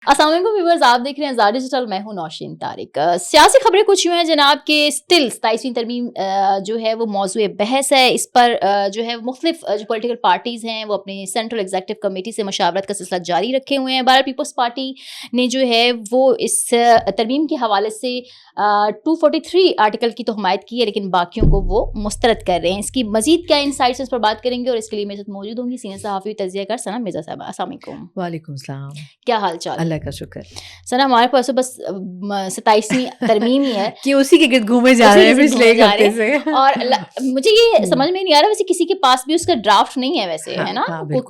السلام علیکم ویورز، آپ دیکھ رہے ہیں زار ڈیجیٹل، میں ہوں نوشین طارق۔ سیاسی خبریں کچھ یوں ہیں جناب کہ اسٹل 27ویں ترمیم جو ہے وہ موضوع بحث ہے۔ اس پر جو ہے مختلف جو پولیٹیکل پارٹیز ہیں وہ اپنی سینٹرل ایگزیکٹو کمیٹی سے مشاورت کا سلسلہ جاری رکھے ہوئے ہیں۔ بہرحال پیپلز پارٹی نے جو ہے وہ اس ترمیم کے حوالے سے 243 آرٹیکل کی تو حمایت کی ہے، لیکن باقیوں کو وہ مسترد کر رہے ہیں۔ اس کی مزید کیا انسائٹس اس پر بات کریں گے، اور اس کے لیے میرے ساتھ موجود ہوں گی سینئر صحافی تجزیہ کار ثنا مرزا صاحبہ۔ السلام علیکم۔ وعلیکم السلام، کیا حال چال؟ اللہ کا شکر۔ سنا ہمارے پاس تو بس 27ویں ترمیم ہی ہے کہ اسی کے گرد گھومے جا رہے ہیں پچھلے ایک ہفتے سے، اور مجھے یہ سمجھ میں نہیں آ رہا ویسے کسی کے پاس بھی اس کا ڈرافٹ نہیں ہے ویسے، ہے نا؟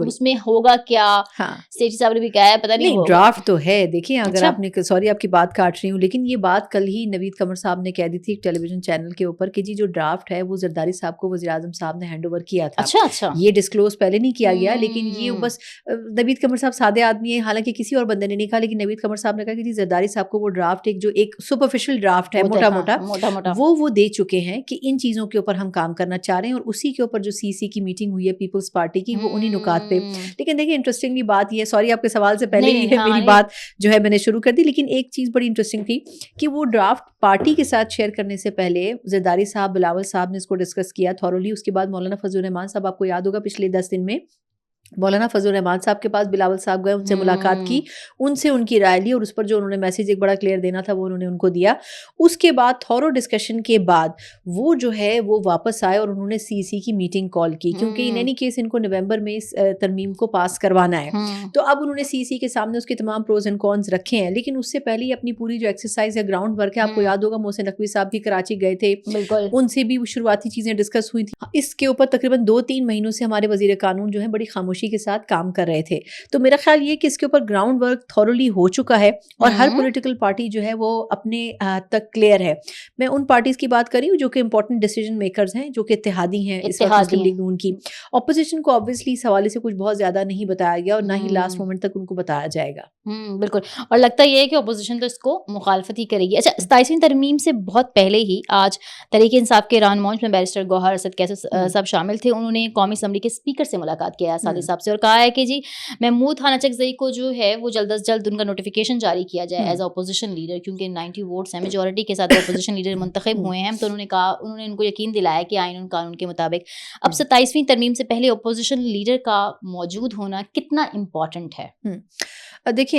اس میں ہوگا کیا؟ سیٹھی صاحب نے بھی کہا ہے پتہ نہیں، ڈرافٹ تو ہے۔ دیکھیں اگر آپ نے، سوری آپ کی بات کاٹ رہی ہوں، لیکن یہ بات کل ہی نوید قمر صاحب نے کہہ دی تھی ٹیلی ویژن چینل کے اوپر کہ جی جو ڈرافٹ ہے وہ زرداری صاحب کو وزیر اعظم صاحب نے ہینڈ اوور کیا تھا۔ اچھا، یہ یہ ڈسکلوز پہلے نہیں کیا گیا، لیکن یہ بس نوید قمر صاحب سادے آدمی ہیں، حالانکہ کسی اور بندے نے نہیں کہا، لیکن نوید قمر صاحب نے کہا کہ جی زرداری صاحب کو وہ ڈرافٹ ایک سپرفیشل ڈرافٹ ہے، موٹا موٹا وہ دے چکے ہیں کہ ان چیزوں کے اوپر ہم کام کرنا چاہ رہے ہیں، اور اسی کے اوپر جو سی سی کی میٹنگ ہوئی ہے پیپلز پارٹی کی، وہ انہی نکات پہ۔ لیکن دیکھیں انٹرسٹنگلی بات یہ ہے، سوری آپ کے سوال سے پہلے ہی میری بات جو ہے میں نے شروع کر دی، لیکن ایک چیز بڑی انٹرسٹنگ تھی کہ وہ ڈرافٹ پارٹی کے ساتھ شیئر کرنے سے پہلے زرداری صاحب، بلاول صاحب نے اس کو ڈسکس کیا تھورولی۔ اس کے بعد مولانا فضل الرحمان صاحب، آپ کو یاد ہوگا پچھلے 10 دن میں مولانا فضل الرحمان صاحب کے پاس بلاول صاحب گئے، ان سے ملاقات کی، ان سے ان کی رائے لی، اور اس پر جو انہوں نے میسیج ایک بڑا کلیئر دینا تھا وہ انہوں نے ان کو دیا۔ اس کے بعد تھورو ڈسکشن کے بعد وہ جو ہے وہ واپس آئے اور انہوں نے سی سی کی میٹنگ کال کی، کیونکہ ان اینی کیس ان کو نومبر میں اس ترمیم کو پاس کروانا ہے۔ تو اب انہوں نے سی سی کے سامنے اس کے تمام پروز اینڈ کونز رکھے ہیں، لیکن اس سے پہلے ہی اپنی پوری جو ایکسرسائز ہے، گراؤنڈ ورک ہے، آپ کو یاد ہوگا محسن نقوی صاحب بھی کراچی گئے تھے، ان سے بھی شروعاتی چیزیں ڈسکس ہوئی تھیں۔ اس کے اوپر تقریباً 2-3 مہینوں سے ہمارے وزیر قانون جو ہے بڑی خاموشی کے ساتھ کام کر رہے تھے۔ تو میرا خیال یہ کہ اس کے اوپر گراؤنڈ ورک تھورولی ہو چکا ہے، اور ہر پولیٹیکل پارٹی جو ہے وہ اپنے حد تک کلیئر ہے۔ میں ان پارٹیز کی بات کر رہی ہوں جو کہ امپورٹنٹ ڈیسیژن میکرز ہیں، جو کہ اتحادی ہیں اس وقت مسلم لیگ نون کی۔ اپوزیشن کو obviously اس حوالے سے کچھ بہت زیادہ نہیں بتایا گیا، اور نہ ہی لاسٹ مومنٹ تک ان کو بتایا جائے گا۔ بالکل، اور لگتا یہ ہے کہ اپوزیشن تو اس کو مخالفت ہی کرے گی۔ اچھا، 27ویں ترمیم سے بہت پہلے ہی آج تحریک انصاف کے رہن مونچ میں بیرسٹر گوہر اسد کیسر صاحب شامل تھے۔ انہوں نے قومی اسمبلی کے اسپیکر سے ملاقات کیا، صادق صاحب سے، اور کہا ہے کہ جی محمود خان اچکزئی کو جو ہے وہ جلد از جلد ان کا نوٹیفیکیشن جاری کیا جائے ایز اے اپوزیشن لیڈر، کیونکہ 90 ووٹس ہیں، میجورٹی کے ساتھ اپوزیشن لیڈر منتخب ہوئے ہیں۔ تو انہوں نے کہا، انہوں نے ان کو یقین دلایا کہ آئین قانون کے مطابق اب 27ویں ترمیم سے پہلے اپوزیشن لیڈر کا موجود ہونا کتنا امپورٹنٹ ہے۔ دیکھیں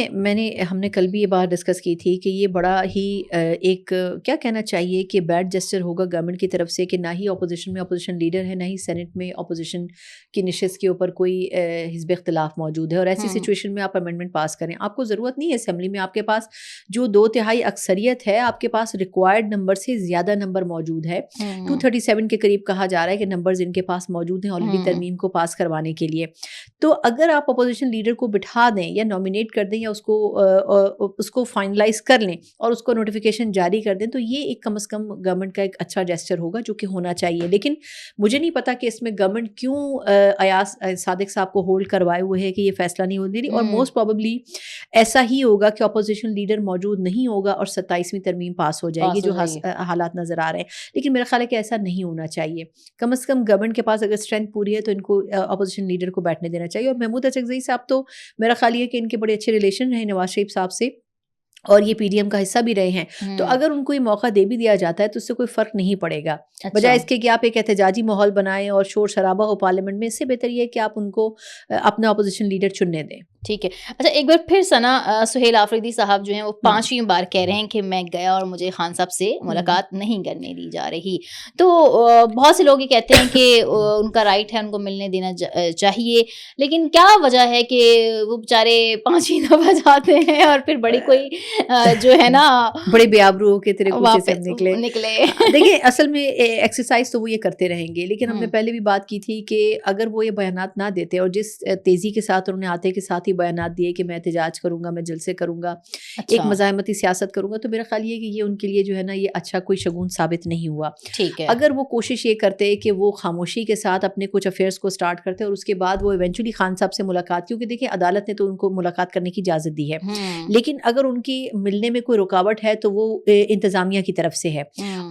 ہم نے کل بھی یہ بات ڈسکس کی تھی کہ یہ بڑا ہی ایک کیا کہنا چاہیے کہ بیڈ جسچر ہوگا گورنمنٹ کی طرف سے کہ نہ ہی اپوزیشن میں اپوزیشن لیڈر ہے، نہ ہی سینٹ میں اپوزیشن کی نشست کے اوپر کوئی حزب اختلاف موجود ہے، اور ایسی سچویشن میں آپ امینڈمنٹ پاس کریں۔ آپ کو ضرورت نہیں ہے اسمبلی میں، آپ کے پاس جو 2/3 اکثریت ہے، آپ کے پاس ریکوائرڈ نمبر سے زیادہ نمبر موجود ہے۔ 237 کے قریب کہا جا رہا ہے کہ نمبرز ان کے پاس موجود ہیں آلریڈی ترمیم کو پاس کروانے کے لیے۔ تو اگر آپ اپوزیشن لیڈر کو بٹھا دیں یا نامینیٹ کر دیں یا اس کو فائنلائز کر لیں اور اس کو نوٹیفیکیشن جاری کر دیں، تو یہ ایک کم از کم گورنمنٹ کا ایک اچھا جیسچر ہوگا جو کہ ہونا چاہیے۔ لیکن مجھے نہیں پتا کہ اس میں گورنمنٹ کیوں ایاز صادق صاحب کو ہولڈ کروائے ہوئے ہے کہ یہ فیصلہ نہیں ہونے دے رہی، اور موسٹ پروبیبلی ایسا ہی ہوگا کہ اپوزیشن لیڈر موجود نہیں ہوگا اور 27ویں ترمیم پاس ہو جائے گی، جو حالات نظر آ رہے ہیں۔ لیکن میرا خیال ہے کہ ایسا نہیں ہونا چاہیے۔ کم از کم گورنمنٹ کے پاس اگر اسٹرینتھ پوری ہے تو ان کو اپوزیشن لیڈر کو بیٹھنے دینا چاہیے۔ اور محمود اچکزئی صاحب تو میرا خیال یہ کہ ان کے بڑے اچھے ریلیشن رہے نواز شریف صاحب سے، اور یہ پی ڈی ایم کا حصہ بھی رہے ہیں، تو اگر ان کو یہ موقع دے بھی دیا جاتا ہے تو اس سے کوئی فرق نہیں پڑے گا، بجائے اس کے کہ آپ ایک احتجاجی ماحول بنائیں اور شور شرابہ ہو پارلیمنٹ میں۔ اس سے بہتر یہ ہے کہ آپ ان کو اپنا اپوزیشن لیڈر چننے دیں۔ ٹھیک ہے۔ اچھا، ایک بار پھر ثنا سہیل آفریدی صاحب جو ہیں وہ 5ویں بار کہہ رہے ہیں کہ میں گیا اور مجھے خان صاحب سے ملاقات نہیں کرنے دی جا رہی۔ تو بہت سے لوگ یہ کہتے ہیں کہ ان کا رائٹ ہے، ان کو ملنے دینا چاہیے، لیکن کیا وجہ ہے کہ وہ بیچارے 5ویں دفعہ جاتے ہیں اور پھر بڑی کوئی جو ہے نا بڑے بے آبرو کے طریقے سے نکلے؟ دیکھیں اصل میں ایکسرسائز تو وہ یہ کرتے رہیں گے، لیکن ہم نے پہلے بھی بات کی تھی کہ اگر وہ یہ بیانات نہ دیتے، اور جس تیزی کے ساتھ انہوں نے آتے کے ساتھ بیانات دیے کہ میں احتجاج کروں گا، میں جلسے کروں گا، ایک مزاحمتی سیاست کروں گا، تو میرا خیال یہ کہ یہ ان کے لیے جو ہے نا یہ اچھا کوئی شگون ثابت نہیں ہوا۔ ٹھیک ہے، اگر وہ کوشش یہ کرتے کہ وہ خاموشی کے ساتھ اپنے کچھ افیئرس کو سٹارٹ کرتے اور اس کے بعد وہ ایونچولی خان صاحب سے ملاقات، کیونکہ دیکھیں عدالت نے تو ان کو ملاقات کرنے کی اجازت دی ہے، لیکن اگر ان کی ملنے میں کوئی رکاوٹ ہے تو وہ انتظامیہ کی طرف سے ہے،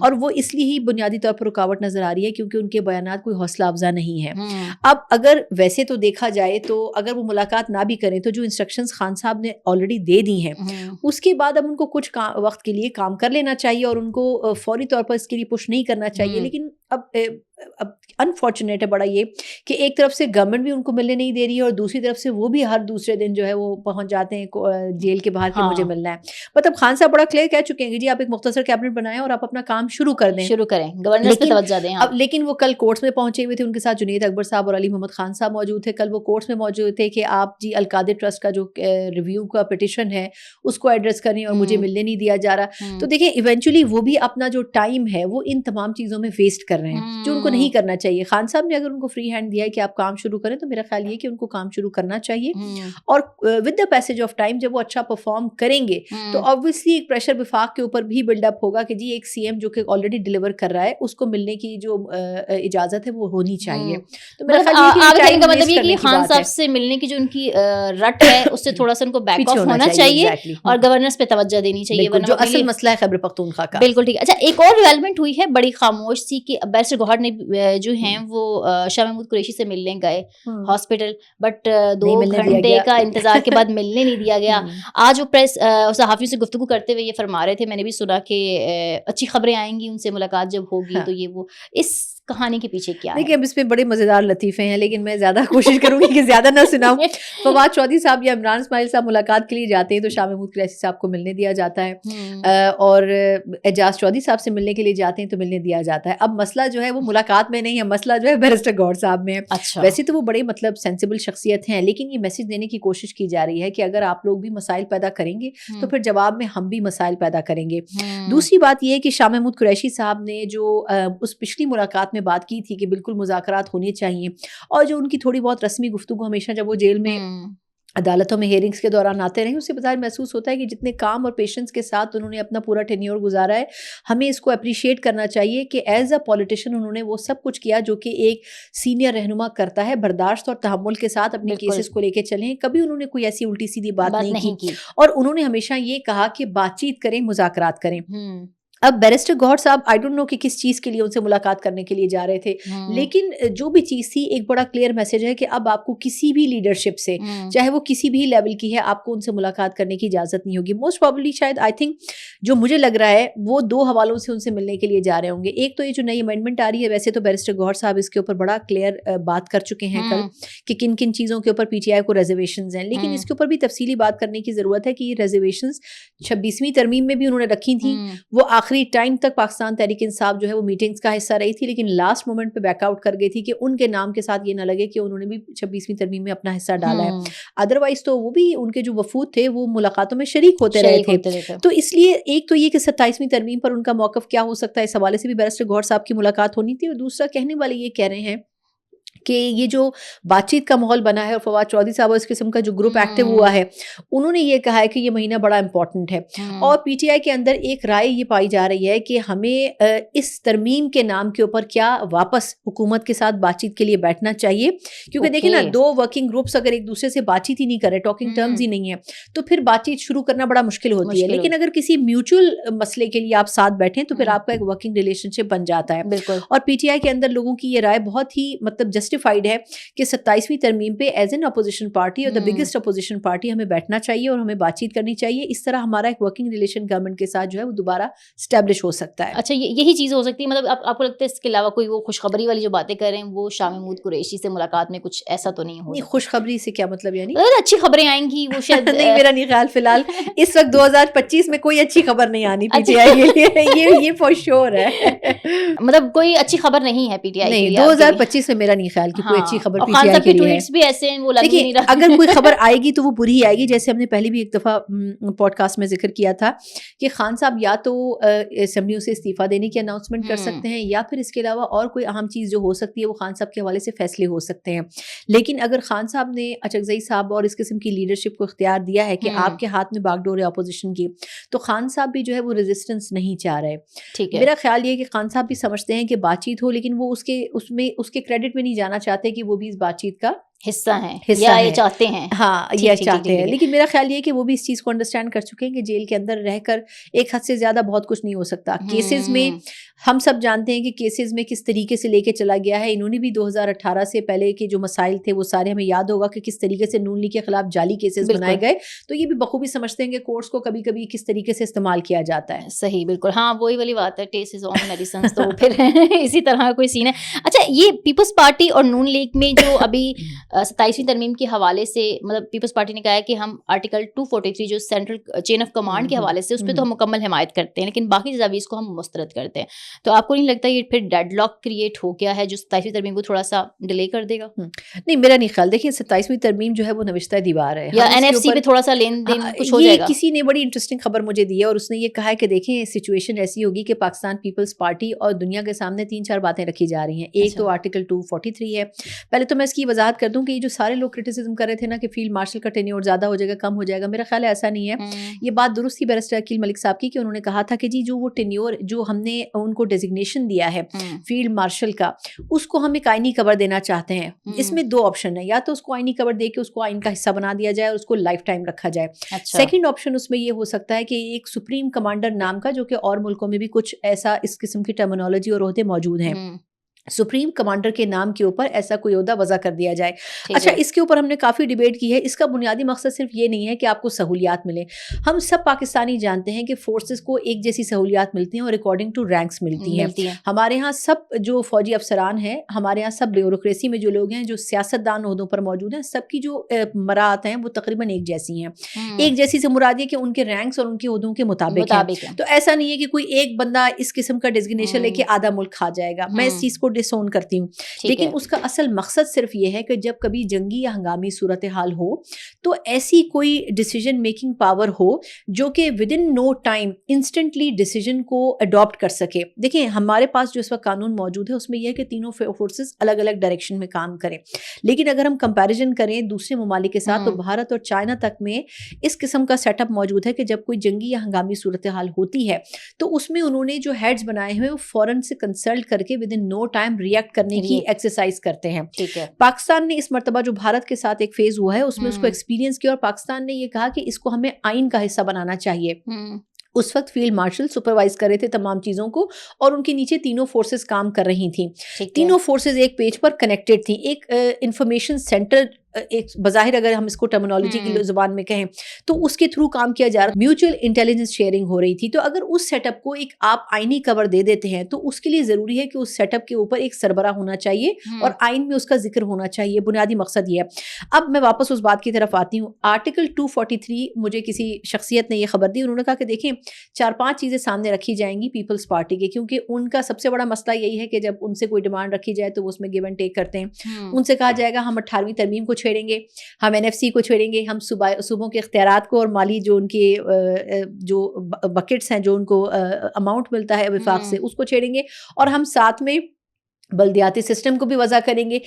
اور وہ اس لیے ہی بنیادی طور پر رکاوٹ نظر آ رہی ہے کیونکہ ان کے بیانات کوئی حوصلہ افزا نہیں ہے۔ اب اگر ویسے تو دیکھا جائے تو اگر وہ ملاقات نہ بھی کریں کریں تو جو انسٹرکشنز خان صاحب نے آلریڈی دے دی ہیں اس کے بعد اب ان کو کچھ وقت کے لیے کام کر لینا چاہیے اور ان کو فوری طور پر اس کے لیے پش نہیں کرنا چاہیے. لیکن اب انفارچونیٹ ہے بڑا یہ کہ ایک طرف سے گورنمنٹ بھی ان کو ملنے نہیں دے رہی ہے اور دوسری طرف سے وہ بھی ہر دوسرے دن جو ہے وہ پہنچ جاتے ہیں جیل کے باہر کہ مجھے ملنا ہے. مطلب خان صاحب بڑا کلیئر کہہ چکے ہیں کہ جی آپ ایک مختصر کیبنٹ بنائیں اور آپ اپنا کام شروع کریں, گورننس پہ توجہ دیں. لیکن وہ کل کورٹس میں پہنچے ہوئے تھے, ان کے ساتھ جنید اکبر صاحب اور علی محمد خان صاحب موجود تھے. کل وہ کورٹس میں موجود تھے کہ آپ جی القادر ٹرسٹ کا جو ریویو کا پٹیشن ہے اس کو ایڈریس کریں اور مجھے ملنے نہیں دیا جا رہا. تو دیکھیں ایونچولی وہ بھی اپنا جو ٹائم ہے وہ ان تمام چیزوں میں ویسٹ کر رہے ہیں جو ان کو نہیں کرنا چاہیے. خان صاحب نے اگر ان کو فری ہینڈ دیا ہے کہ آپ کام شروع کریں تو میرا خیال یہ کہ ان کو کام شروع کرنا چاہیے اور with the passage of time جب وہ اچھا پرفارم کریں گے تو آبویسلی ایک پریشر وفاق کے اوپر بھی بلڈ اپ ہوگا کہ جی ایک سی ایم جو کہ آلریڈی ڈیلیور کر رہا ہے اس کو ملنے کی جو اجازت ہے وہ ہونی چاہیے. تو میرا خیال مطلب یہ کہ خان صاحب سے ملنے کی جو ان کی رٹ ہے اس سے تھوڑا سا ان کو بیک آف ہونا چاہیے اور گورننس پہ توجہ دینی چاہیے جو اصل مسئلہ ہے خیبر پختونخوا کا. بالکل ٹھیک ہے. اچھا ایک اور ڈیولپمنٹ ہوئی ہے بڑی خاموش سی کہ بیرسٹر گوہر نے جو ہیں وہ شاہ محمود قریشی سے ملنے گئے ہاسپٹل بٹ 2 گھنٹے کا انتظار کے بعد ملنے نہیں دیا گیا. آج وہ پریس صحافیوں سے گفتگو کرتے ہوئے یہ فرما رہے تھے, میں نے بھی سنا کہ اچھی خبریں آئیں گی ان سے ملاقات جب ہوگی تو یہ وہ اس کہانی کے پیچھے کیا ہے. دیکھیے اب اس میں بڑے مزیدار لطیفے ہیں لیکن میں زیادہ کوشش کروں گی کہ زیادہ نہ سناؤں. فواد چودھری صاحب یا عمران اسماعیل صاحب ملاقات کے لیے جاتے ہیں تو شاہ محمود قریشی صاحب کو ملنے دیا جاتا ہے اور اعجاز چودھری صاحب سے ملنے کے لیے جاتے ہیں تو ملنے دیا جاتا ہے. اب مسئلہ جو ہے وہ ملاقات میں نہیں ہے, مسئلہ جو ہے بیرسٹر گوہر صاحب میں ہے. ویسے تو وہ بڑے مطلب سینسیبل شخصیت ہیں لیکن یہ میسج دینے کی کوشش کی جا رہی ہے کہ اگر آپ لوگ بھی مسائل پیدا کریں گے تو پھر جواب میں ہم بھی مسائل پیدا کریں گے. دوسری بات یہ ہے کہ شاہ محمود قریشی صاحب نے جو اس پچھلی ملاقات میں بات کی تھی کہ بالکل مذاکرات ہونے چاہیے اور جو ان کی تھوڑی بہت رسمی گفتگو ہمیشہ جب وہ جیل میں عدالتوں میں ہیئرنگز کے دوران آتے رہے اس سے بظاہر محسوس ہوتا ہے کہ جتنے کام اور پیشنس کے ساتھ انہوں نے اپنا پورا ٹینیور گزارا ہے ہمیں اس کو اپریشیٹ کرنا چاہیے کہ ایز اے پولیٹیشین انہوں نے وہ سب کچھ کیا جو کہ ایک سینئر رہنما کرتا ہے. برداشت اور تحمل کے ساتھ اپنے کیسز کو لے کے چلیں, کبھی انہوں نے کوئی ایسی الٹی سیدھی بات نہیں کی اور انہوں نے ہمیشہ یہ کہا کہ بات چیت کریں, مذاکرات کریں. اب بیرسٹر گوہر صاحب آئی ڈونٹ نو کہ کس چیز کے لیے ان سے ملاقات کرنے کے لیے جا رہے تھے لیکن جو بھی چیز تھی ایک بڑا کلیئر میسج ہے کہ اب آپ کو کسی بھی لیڈرشپ سے چاہے وہ کسی بھی لیول کی ہے آپ کو ان سے ملاقات کرنے کی اجازت نہیں ہوگی. موسٹ پروبیبلی شاید آئی تھنک جو مجھے لگ رہا ہے وہ 2 حوالوں سے ان سے ملنے کے لیے جا رہے ہوں گے. ایک تو یہ جو نئی امینڈمنٹ آ رہی ہے, ویسے تو بیرسٹر گوہر صاحب اس کے اوپر بڑا کلیئر بات کر چکے ہیں کل کہ کن کن چیزوں کے اوپر پی ٹی آئی کو ریزرویشنز ہیں, لیکن اس کے اوپر بھی تفصیلی بات کرنے کی ضرورت ہے کہ یہ ریزرویشنز 26ویں ترمیم میں بھی انہوں نے رکھی تھیں. وہ آخری ٹائم تک پاکستان تحریک انصاف جو ہے وہ میٹنگز کا حصہ رہی تھی لیکن لاسٹ مومنٹ پہ بیک آؤٹ کر گئی تھی کہ ان کے نام کے ساتھ یہ نہ لگے کہ انہوں نے بھی 26ویں ترمیم میں اپنا حصہ ڈالا ہے. ادروائز تو وہ بھی ان کے جو وفود تھے وہ ملاقاتوں میں شریک ہوتے رہے تھے. تو اس لیے ایک تو یہ کہ 27ویں ترمیم پر ان کا موقف کیا ہو سکتا ہے اس حوالے سے بھی بیرسٹر گوہر صاحب کی ملاقات ہونی تھی. اور دوسرا کہنے والے یہ کہہ رہے ہیں کہ یہ جو بات چیت کا ماحول بنا ہے اور فواد چودھری صاحب اس قسم کا جو گروپ ایکٹیو ہوا ہے انہوں نے یہ کہا ہے کہ یہ مہینہ بڑا امپورٹنٹ ہے اور پی ٹی آئی کے اندر ایک رائے یہ پائی جا رہی ہے کہ ہمیں اس ترمیم کے نام کے اوپر کیا واپس حکومت کے ساتھ بات چیت کے لیے بیٹھنا چاہیے کیونکہ دیکھیں نا 2 ورکنگ گروپس اگر ایک دوسرے سے بات چیت ہی نہیں کر رہے, ٹاکنگ ٹرمز ہی نہیں ہے تو پھر بات چیت شروع کرنا بڑا مشکل ہوتی ہے. لیکن اگر کسی میوچل مسئلے کے لیے آپ ساتھ بیٹھیں تو پھر آپ کا ایک ورکنگ ریلیشن شپ بن جاتا ہے. اور پی ٹی آئی کے اندر لوگوں کی یہ رائے بہت ہی مطلب جسٹیفائڈ ہے کہ 27ویں ترمیم پہ ایز این اپوزیشن پارٹی اور دا بگیسٹ اپوزیشن پارٹی ہمیں بیٹھنا چاہیے اور ہمیں بات چیت کرنی چاہیے. اس طرح ہمارا ایک ورکنگ ریلیشن گورنمنٹ کے ساتھ جو ہے وہ دوبارہ اسٹیبلش ہو سکتا ہے. اچھا یہی چیز ہو سکتی ہے, مطلب آپ کو لگتا ہے اس کے علاوہ کوئی وہ خوشخبری والی جو باتیں کر رہے ہیں وہ شاہ محمود قریشی سے ملاقات میں کچھ ایسا تو نہیں ہو؟ خوشخبری سے کیا مطلب یعنی اچھی خبریں آئیں گی وہ شاید نہیں, میرا نہیں خیال. فی الحال اس وقت 2025 میں کوئی اچھی خبر نہیں آنی پی ٹی آئی کے لیے, یہ فور شیور ہے. مطلب کوئی اچھی خبر نہیں ہے پی ٹی آئی نہیں 2025 میں میرا نہیں خیال کہ کوئی اچھی خبر پی ٹی آئی کے لیے ہے. بھی ایسے ہیں وہ لگ نہیں رہا. اگر کوئی خبر آئے گی تو وہ بری ہی آئے گی. جیسے ہم نے پہلے بھی ایک دفعہ پوڈ کاسٹ میں ذکر کیا تھا کہ خان صاحب یا تو اسمبلیوں سے استعفیٰ دینے کی اناؤنسمنٹ کر سکتے ہیں یا پھر اس کے علاوہ اور کوئی اہم چیز جو ہو سکتی ہے وہ خان صاحب کے حوالے سے فیصلے ہو سکتے ہیں. لیکن اگر خان صاحب نے اچکزئی صاحب اور اس قسم کی لیڈرشپ کو اختیار دیا ہے کہ آپ کے ہاتھ میں باغ ڈور ہے اپوزیشن کی, تو خان صاحب بھی جو ہے وہ ریزسٹنس نہیں چاہ رہے. میرا خیال یہ کہ خان صاحب بھی سمجھتے ہیں کہ بات چیت ہو لیکن وہ اس کے کریڈٹ میں نہیں جانا چاہتے کہ وہ بھی اس بات چیت کا حصہ ہیں یا یہ چاہتے ہیں. ہاں یہ چاہتے ہیں, لیکن میرا خیال یہ ہے کہ وہ بھی اس چیز کو انڈرسٹینڈ کر چکے ہیں کہ جیل کے اندر رہ کر ایک حد سے زیادہ بہت کچھ نہیں ہو سکتا. کیسز میں ہم سب جانتے ہیں کہ کیسز میں کس طریقے سے لے کے چلا گیا ہے. انہوں نے بھی 2018 سے پہلے کے جو مسائل تھے وہ سارے ہمیں یاد ہوگا کہ کس طریقے سے نون لیگ کے خلاف جعلی کیسز بنائے گئے. تو یہ بھی بخوبی سمجھتے ہیں کہ کورٹس کو کبھی کبھی کس طریقے سے استعمال کیا جاتا ہے. صحیح, بالکل. ہاں وہی والی بات ہے, ٹیسٹ از آن میڈیسنز, تو پھر اسی طرح کا کوئی سین ہے. اچھا, یہ پیپلز پارٹی اور نون لیگ میں جو ابھی 27ویں ترمیم کے حوالے سے, مطلب پیپلز پارٹی نے کہا ہے کہ ہم آرٹیکل 243 جو سینٹرل چین آف کمانڈ کے حوالے سے, اس پہ تو ہم مکمل حمایت کرتے ہیں, لیکن باقی تجاویز کو ہم مسترد کرتے ہیں. تو آپ کو نہیں لگتا یہ پھر ڈیڈ لاک کریٹ ہو گیا ہے جو 27ویں ترمیم کو تھوڑا سا ڈیلے کر دے گا؟ نہیں, میرا نہیں خیال. دیکھیے 27ویں ترمیم جو ہے وہ نوشتہ دیوار ہے, یا این ایف سی پہ تھوڑا سا لین دین کچھ ہو جائے گا. کسی نے بڑی انٹرسٹنگ خبر مجھے دی ہے اور اس نے یہ کہا ہے کہ دیکھیں سچویشن ایسی ہوگی کہ پاکستان پیپلز پارٹی اور دنیا کے سامنے 3-4 باتیں رکھی جا رہی ہیں. ایک تو آرٹیکل 243 ہے. پہلے تو میں اس کی وضاحت کر دوں کہ یہ جو سارے لوگ کرٹیسزم کر رہے تھے نا کہ فیلڈ مارشل کا ٹینیور زیادہ ہو جائے گا, کم ہو جائے گا, میرا خیال ہے ایسا نہیں ہے. یہ بات درست تھی بیرسٹر عقیل ملک صاحب کی کہ انہوں نے کہا تھا کہ جی جو وہ ٹینیور جو ہم نے ان کو ڈیزگنیشن دیا ہے فیلڈ مارشل کا, اس کو ہم ایک آئینی کور دینا چاہتے ہیں. اس میں 2 آپشن ہے, یا تو اس کو آئینی کور دے کے اس کو آئین کا حصہ بنا دیا جائے اور اس کو لائف ٹائم رکھا جائے. سیکنڈ آپشن اس میں یہ ہو سکتا ہے کہ ایک سپریم کمانڈر نام کا, جو کہ اور ملکوں میں بھی کچھ ایسا اس قسم کی ٹرمینالوجی اور عہدے موجود ہیں, سپریم کمانڈر کے نام کے اوپر ایسا کوئی عہدہ وضع کر دیا جائے. اچھا, اس کے اوپر ہم نے کافی ڈیبیٹ کی ہے. اس کا بنیادی مقصد صرف یہ نہیں ہے کہ آپ کو سہولیات ملیں. ہم سب پاکستانی جانتے ہیں کہ فورسز کو ایک جیسی سہولیات ملتی ہیں اور اکارڈنگ ٹو رینکس ملتی ہیں. ہمارے ہاں سب جو فوجی افسران ہیں, ہمارے یہاں سب بیوروکریسی میں جو لوگ ہیں, جو سیاست دان عہدوں پر موجود ہیں, سب کی جو مراعات ہیں وہ تقریباً ایک جیسی ہیں. ایک جیسی سے مراد یہ کہ ان کے رینکس اور ان کے عہدوں کے مطابق ہیں. تو ایسا نہیں ہے کہ کوئی ایک بندہ اس قسم کا ڈیزگنیشن لے کے آدھا ملک کھا جائے گا. میں اس چیز کو ڈس اون کرتی ہوں, لیکن اس کا اصل مقصد صرف یہ ہے کہ جب کبھی جنگی یا ہنگامی صورتحال ہو تو ایسی کوئی ڈیسیجن میکنگ پاور ہو جو کہ within no time instantly decision کو اڈاپٹ کر سکے. دیکھیں ہمارے پاس جو اس وقت قانون موجود ہے اس میں یہ ہے کہ تینوں فورسز الگ الگ ڈائریکشن میں کام کریں, لیکن اگر ہم کمپیریزن کریں دوسرے ممالک کے ساتھ تو بھارت اور چائنا تک میں اس قسم کا سیٹ اپ موجود ہے کہ جب کوئی جنگی یا ہنگامی صورتحال ہوتی ہے تو اس میں انہوں نے جو ہیڈز بنائے ہوئے وہ فوراً سے کنسلٹ کر کے within no time react کرنے کی ایکسرسائز کرتے ہیں. پاکستان نے اس مرتبہ جو بھارت کے ساتھ ایک فیز ہوا ہے اس میں اس کو ایکسپیرینس کیا اور پاکستان نے یہ کہا کہ اس کو ہمیں آئین کا حصہ بنانا چاہیے. اس وقت فیلڈ مارشل سپروائز کر رہے تھے تمام چیزوں کو اور ان کے نیچے تینوں فورسز کام کر رہی تھیں. تینوں فورسز ایک پیج پر کنیکٹڈ تھیں. ایک انفارمیشن سینٹر, ایک بظاہر اگر ہم اس کو ٹرمینالوجی کی زبان میں کہیں تو اس کے تھرو کام کیا جا رہا, میوچل انٹیلیجنس شیئرنگ ہو رہی تھی. تو اگر اس سیٹ اپ کو ایک آپ آئینی کور دے دیتے ہیں تو اس کے لیے ضروری ہے کہ اس سیٹ اپ کے اوپر ایک سربراہ ہونا چاہیے اور آئین میں اس کا ذکر ہونا چاہیے. بنیادی مقصد یہ ہے. اب میں واپس اس بات کی طرف آتی ہوں. آرٹیکل 243 مجھے کسی شخصیت نے یہ خبر دی, انہوں نے کہا کہ دیکھیں 4-5 چیزیں سامنے رکھی جائیں گی پیپلز پارٹی کے, کیونکہ ان کا سب سے بڑا مسئلہ یہی ہے کہ جب ان سے کوئی ڈیمانڈ رکھی جائے تو وہ اس میں گیو اینڈ ٹیک کرتے ہیں. ان سے کہا جائے گا ہم 18ویں ترمیم کو چھیڑیں گے, ہم این ایف سی کو چھیڑیں گے, ہم صوبوں کے اختیارات کو اور مالی جو ان کے جو بکٹس ہیں جو ان کو اماؤنٹ ملتا ہے وفاق سے اس کو چھیڑیں گے, اور ہم ساتھ میں بلدیاتی سسٹم کو بھی وضع کریں گے.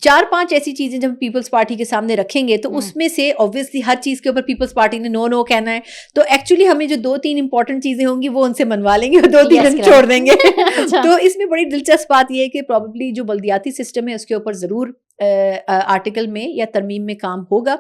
4-5 ایسی چیزیں جب پیپلز پارٹی کے سامنے رکھیں گے تو اس میں سے obviously ہر چیز کے اوپر پیپلز پارٹی نے نو کہنا ہے. تو ایکچولی ہمیں جو 2-3 امپورٹنٹ چیزیں ہوں گی وہ ان سے منوا لیں گے اور 2-3 چھوڑ دیں گے. تو اس میں بڑی دلچسپ بات یہ ہے کہ پروبیبلی جو بلدیاتی سسٹم ہے اس کے اوپر ضرور آرٹیکل میں یا ترمیم میں کام ہوگا.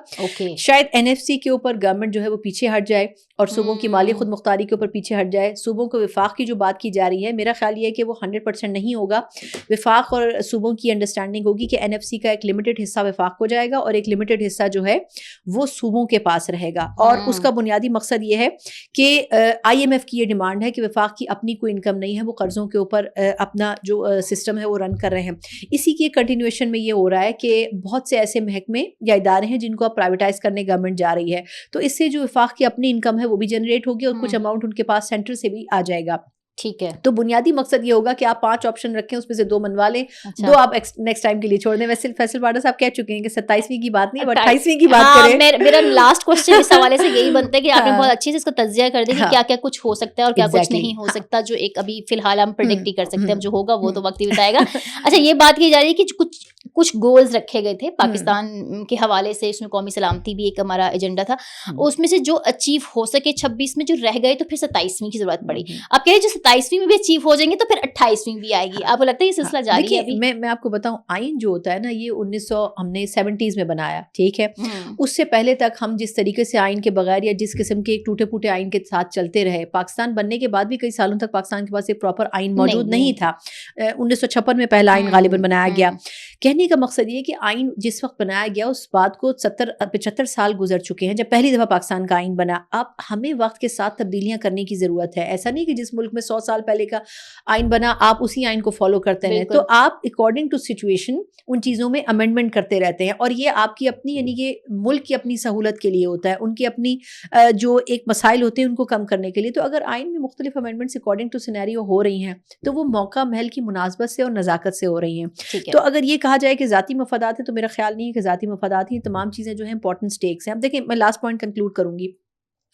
شاید این ایف سی کے اوپر گورنمنٹ جو ہے وہ پیچھے ہٹ جائے اور صوبوں کی مالی خود مختاری کے اوپر پیچھے ہٹ جائے. صوبوں کو وفاق کی جو بات کی جا رہی ہے میرا خیال یہ ہے کہ وہ 100% نہیں ہوگا. وفاق اور صوبوں کی انڈرسٹینڈنگ ہوگی کہ این ایف سی کا ایک لمیٹڈ حصہ وفاق کو جائے گا اور ایک لمیٹڈ حصہ جو ہے وہ صوبوں کے پاس رہے گا. اور اس کا بنیادی مقصد یہ ہے کہ آئی ایم ایف کی یہ ڈیمانڈ ہے کہ وفاق کی اپنی کوئی انکم نہیں ہے, وہ قرضوں کے اوپر اپنا جو سسٹم ہے وہ رن کر رہے ہیں. اسی کی کنٹینیویشن میں یہ ہو رہا ہے کہ بہت سے ایسے محکمے یا ادارے ہیں جن کو اب پرائیویٹائز کرنے گورنمنٹ جا رہی ہے, تو اس سے جو وفاق کی اپنی انکم ہے وہ بھی جنریٹ ہوگی اور کچھ اماؤنٹ ان کے پاس سینٹر سے بھی آ جائے گا. ٹھیک ہے. تو بنیادی مقصد یہ ہوگا کہ آپ 5 آپشن رکھیں, اس میں سے 2 منوا لیں, 2 آپ نیکسٹ ٹائم کے لیے چھوڑ دیں. ویسے فیصل باڈا صاحب کہہ چکے ہیں کہ 27ویں کی بات نہیں 28ویں کی بات کریں. میرا لاسٹ کوسچن اس حوالے سے یہی بنتا ہے کہ آپ نے بہت اچھے سے اس کو تجزیہ کر دیا کہ کیا کیا کچھ ہو سکتا ہے اور کیا کچھ نہیں ہو سکتا, جو ایک ابھی فی الحال ہم پریڈکٹ ہی کر سکتے ہیں. جو ہوگا وہ تو وقت ہی بتائے گا. اچھا, یہ بات کی جا رہی ہے کہ کچھ کچھ گولز رکھے گئے تھے پاکستان کے حوالے سے, اس میں قومی سلامتی بھی ایک ہمارا ایجنڈا تھا, اس میں سے جو اچیو ہو سکے 26 میں جو رہ گئے تو پھر 27ویں کی ضرورت پڑی. آپ کہہ رہے جو 27ویں میں بھی اچیو ہو جائیں گے تو پھر 28ویں بھی آئے گی. آپ کو لگتا ہے یہ سلسلہ جاری ہے ابھی؟ میں آپ کو بتاؤں, آئین جو ہوتا ہے نا یہ 1900 ہم نے 70s میں بنایا, ٹھیک ہے, اس سے پہلے تک ہم جس طریقے سے آئین کے بغیر یا جس قسم کے ایک ٹوٹے پھوٹے آئین کے ساتھ چلتے رہے, پاکستان بننے کے بعد بھی کئی سالوں تک پاکستان کے پاس ایک پراپر آئین موجود نہیں تھا. 1956 میں پہلا آئین غالباً بنایا گیا. کہنے کا مقصد یہ کہ آئین جس وقت بنایا گیا اس بات کو 75 سال گزر چکے ہیں جب پہلی دفعہ پاکستان کا آئین بنا. اب ہمیں وقت کے ساتھ تبدیلیاں کرنے کی ضرورت ہے. ایسا نہیں کہ جس ملک میں 100 سال پہلے کا آئین بنا آپ اسی آئین کو فالو کرتے ہیں, تو آپ اکارڈنگ ٹو سچویشن ان چیزوں میں امینڈمنٹ کرتے رہتے ہیں, اور یہ آپ کی اپنی یعنی کہ ملک کی اپنی سہولت کے لیے ہوتا ہے, ان کی اپنی جو ایک مسائل ہوتے ہیں ان کو کم کرنے کے لیے. تو اگر آئین میں مختلف امینڈمنٹس اکارڈنگ ٹو سینیریو ہو رہی ہیں تو وہ موقع محل کی مناسبت سے اور نزاکت سے ہو رہی ہیں. تو اگر یہ کہا جائے کہ ذاتی مفادات ہیں تو میرا خیال نہیں ہے کہ ذاتی مفادات ہی تمام چیزیں جو ہیں امپورٹنٹ سٹیکس ہیں. اب دیکھیں میں لاسٹ پوائنٹ کنکلوڈ کروں گی.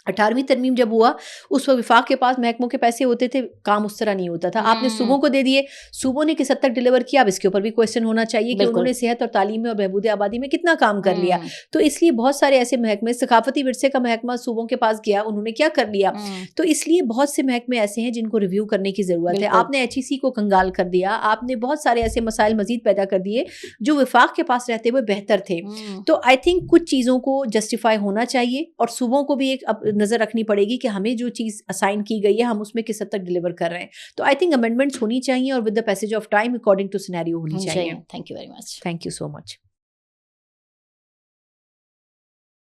18ویں ترمیم جب ہوا اس وقت وفاق کے پاس محکموں کے پیسے ہوتے تھے, کام اس طرح نہیں ہوتا تھا. آپ نے صوبوں کو دے دیے, صوبوں نے کس حد تک ڈلیور کیا, اب اس کے اوپر بھی کوشچن ہونا چاہیے کہ انہوں نے صحت اور تعلیم میں اور بہبود آبادی میں کتنا کام کر لیا. تو اس لیے بہت سارے ایسے محکمے, ثقافتی ورثے کا محکمہ صوبوں کے پاس گیا, انہوں نے کیا کر لیا. تو اس لیے بہت سے محکمے ایسے ہیں جن کو ریویو کرنے کی ضرورت ہے. آپ نے HEC کو کنگال کر دیا, آپ نے بہت سارے ایسے مسائل مزید پیدا کر دیے جو وفاق کے پاس رہتے ہوئے بہتر تھے. تو آئی تھنک کچھ چیزوں کو جسٹیفائی ہونا چاہیے اور صوبوں کو بھی ایک نظر رکھنی پڑے گی کہ ہمیں جو چیز اسائن کی گئی ہے ہم اس میں کس حد تک ڈلیور کر رہے ہیں. تو آئی تھنک امینڈمنٹس ہونی چاہیے اور with the passage of time according to scenario ہونی چاہیے. Thank you very much. Thank you so much.